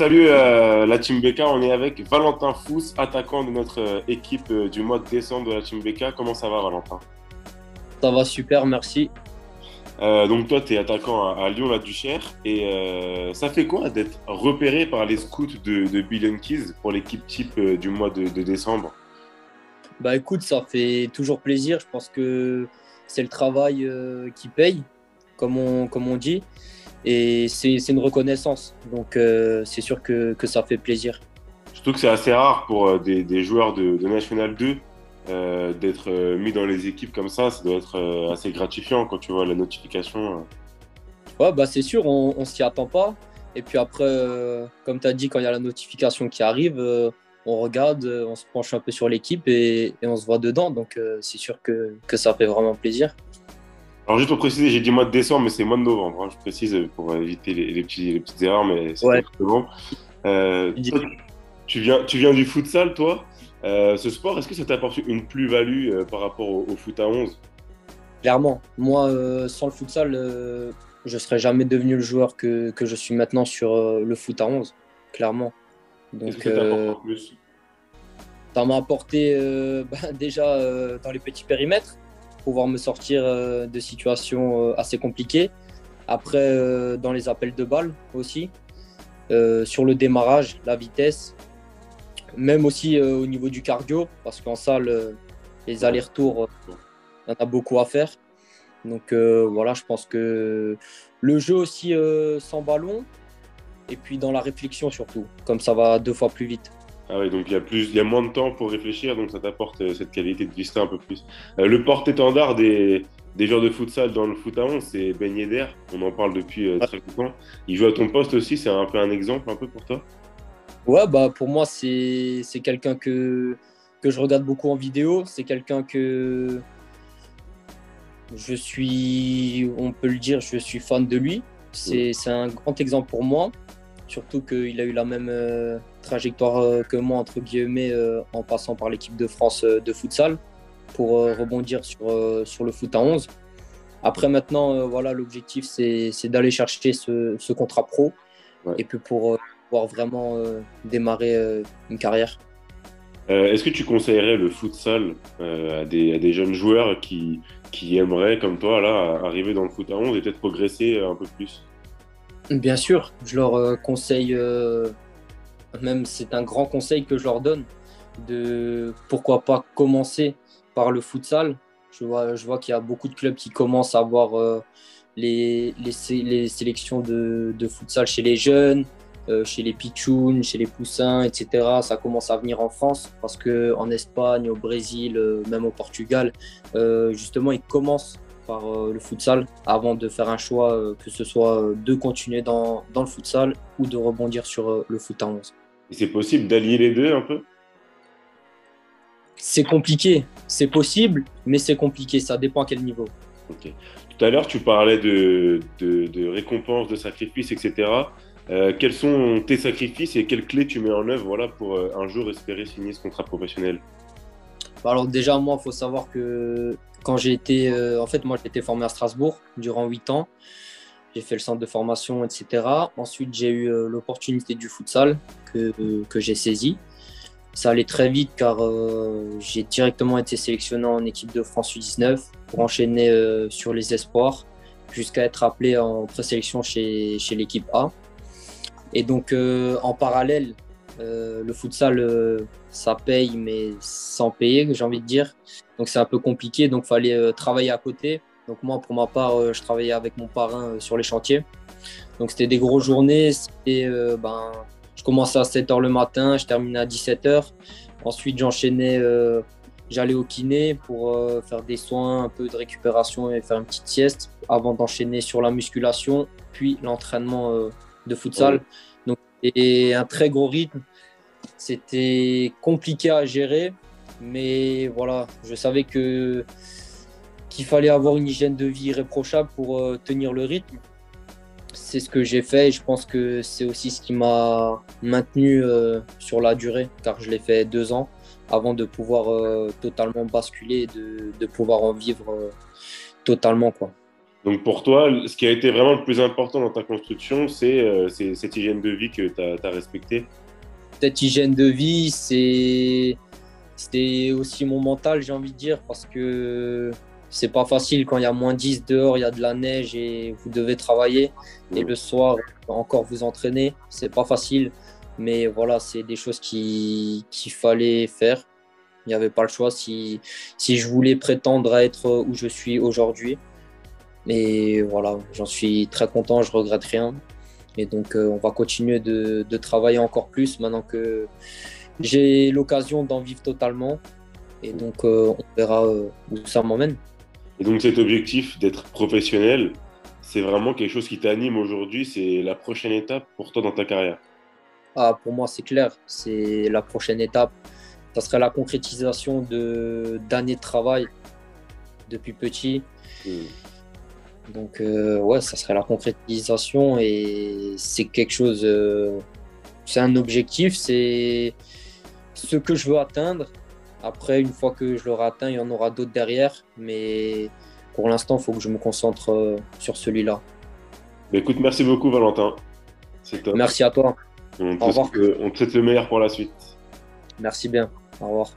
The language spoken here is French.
Alors salut la Team BK, on est avec Valentin Fous, attaquant de notre équipe du mois de décembre de la Team BK. Comment ça va Valentin? Ça va super, merci. Donc toi tu es attaquant à Lyon-la-Duchère et ça fait quoi d'être repéré par les scouts de Bill Keys pour l'équipe type du mois de décembre? Bah écoute, ça fait toujours plaisir. Je pense que c'est le travail qui paye, comme on dit. Et c'est une reconnaissance. Donc c'est sûr que ça fait plaisir. Surtout que c'est assez rare pour des joueurs de National 2 d'être mis dans les équipes comme ça doit être assez gratifiant quand tu vois la notification. Ouais, bah c'est sûr, on s'y attend pas. Et puis après, comme tu as dit, quand il y a la notification qui arrive, on regarde, on se penche un peu sur l'équipe et on se voit dedans. Donc c'est sûr que ça fait vraiment plaisir. Alors juste pour préciser, j'ai dit mois de décembre, mais c'est mois de novembre, hein. Je précise pour éviter les petites erreurs, mais c'est Ouais. exactement. Toi, tu viens du futsal, toi. Ce sport, est-ce que ça t'a apporté une plus-value par rapport au foot à 11? Clairement, moi, sans le futsal, je ne serais jamais devenu le joueur que je suis maintenant sur le foot à 11, clairement. Qu'est-ce que Donc, ça t'apporte en plus? ça m'a apporté déjà dans les petits périmètres, pouvoir me sortir de situations assez compliquées. Après, dans les appels de balles aussi, sur le démarrage, la vitesse, même aussi au niveau du cardio, parce qu'en salle, les Ouais. allers-retours, il y en a beaucoup à faire. Donc voilà, je pense que le jeu aussi sans ballon et puis dans la réflexion surtout, comme ça va deux fois plus vite. Ah ouais, donc il y a moins de temps pour réfléchir, donc ça t'apporte cette qualité de vista un peu plus. Le porte-étendard des joueurs de futsal dans le foot à 11, c'est Ben Yedder. On en parle depuis très longtemps. Il joue à ton poste aussi, c'est un peu un exemple un peu pour toi? Ouais, bah pour moi c'est quelqu'un que je regarde beaucoup en vidéo, c'est quelqu'un que je suis, on peut le dire, je suis fan de lui. C'est un grand exemple pour moi, surtout qu'il a eu la même trajectoire que moi, entre guillemets, en passant par l'équipe de France de futsal, pour rebondir sur le foot à 11. Après, maintenant, voilà, l'objectif, c'est d'aller chercher ce contrat pro Ouais. et puis pour pouvoir vraiment démarrer une carrière. Est-ce que tu conseillerais le futsal à des jeunes joueurs qui aimeraient, comme toi, là, arriver dans le foot à 11 et peut-être progresser un peu plus? Bien sûr, je leur conseille, même c'est un grand conseil que je leur donne, de pourquoi pas commencer par le futsal. Je vois qu'il y a beaucoup de clubs qui commencent à avoir les sélections de futsal chez les jeunes, chez les pitchouns, chez les poussins, etc. Ça commence à venir en France parce qu'en Espagne, au Brésil, même au Portugal, justement, ils commencent par le futsal avant de faire un choix, que ce soit de continuer dans le futsal ou de rebondir sur le foot à 11. Et c'est possible d'allier les deux un peu? C'est compliqué, c'est possible, mais c'est compliqué, ça dépend à quel niveau. Ok. Tout à l'heure, tu parlais de récompenses, de sacrifices, etc. Quels sont tes sacrifices et quelles clés tu mets en œuvre voilà, pour un jour espérer signer ce contrat professionnel? Alors déjà, moi, il faut savoir que quand j'ai été, en fait, moi, j'ai été formé à Strasbourg durant 8 ans. J'ai fait le centre de formation, etc. Ensuite, j'ai eu l'opportunité du futsal que j'ai saisi. Ça allait très vite car j'ai directement été sélectionné en équipe de France U19 pour enchaîner sur les espoirs jusqu'à être appelé en présélection chez l'équipe A. Et donc en parallèle, le futsal, ça paye mais sans payer, j'ai envie de dire. Donc c'est un peu compliqué, donc il fallait travailler à côté. Donc moi, pour ma part, je travaillais avec mon parrain sur les chantiers. Donc c'était des grosses journées. Je commençais à 7 h le matin, je terminais à 17 h. Ensuite, j'enchaînais, j'allais au kiné pour faire des soins, un peu de récupération et faire une petite sieste avant d'enchaîner sur la musculation, puis l'entraînement de Oui. futsal. Donc, et un très gros rythme. C'était compliqué à gérer, mais voilà, je savais qu'il fallait avoir une hygiène de vie irréprochable pour tenir le rythme. C'est ce que j'ai fait et je pense que c'est aussi ce qui m'a maintenu sur la durée, car je l'ai fait 2 ans avant de pouvoir totalement basculer et de pouvoir en vivre totalement, quoi. Donc pour toi, ce qui a été vraiment le plus important dans ta construction, c'est cette hygiène de vie que tu as respectée. Cette hygiène de vie, c'était aussi mon mental, j'ai envie de dire, parce que c'est pas facile quand il y a -10 dehors, il y a de la neige et vous devez travailler. Et Mm. le soir, encore vous entraîner. C'est pas facile. Mais voilà, c'est des choses qu'il fallait faire. Il n'y avait pas le choix si je voulais prétendre à être où je suis aujourd'hui. Et voilà, j'en suis très content, je regrette rien. Et donc, on va continuer de travailler encore plus maintenant que j'ai l'occasion d'en vivre totalement. Et donc, on verra où ça m'emmène. Et donc cet objectif d'être professionnel, c'est vraiment quelque chose qui t'anime aujourd'hui, c'est la prochaine étape pour toi dans ta carrière. Ah, pour moi, c'est clair. C'est la prochaine étape. Ça serait la concrétisation d'années de travail depuis petit. Mm. Donc, ouais, ça serait la concrétisation et c'est quelque chose, c'est un objectif, c'est ce que je veux atteindre. Après, une fois que je l'aurai atteint, il y en aura d'autres derrière, mais pour l'instant, il faut que je me concentre sur celui-là. Bah, écoute, merci beaucoup Valentin, c'est top. Merci à toi. Au revoir. On te souhaite le meilleur pour la suite. Merci bien. Au revoir.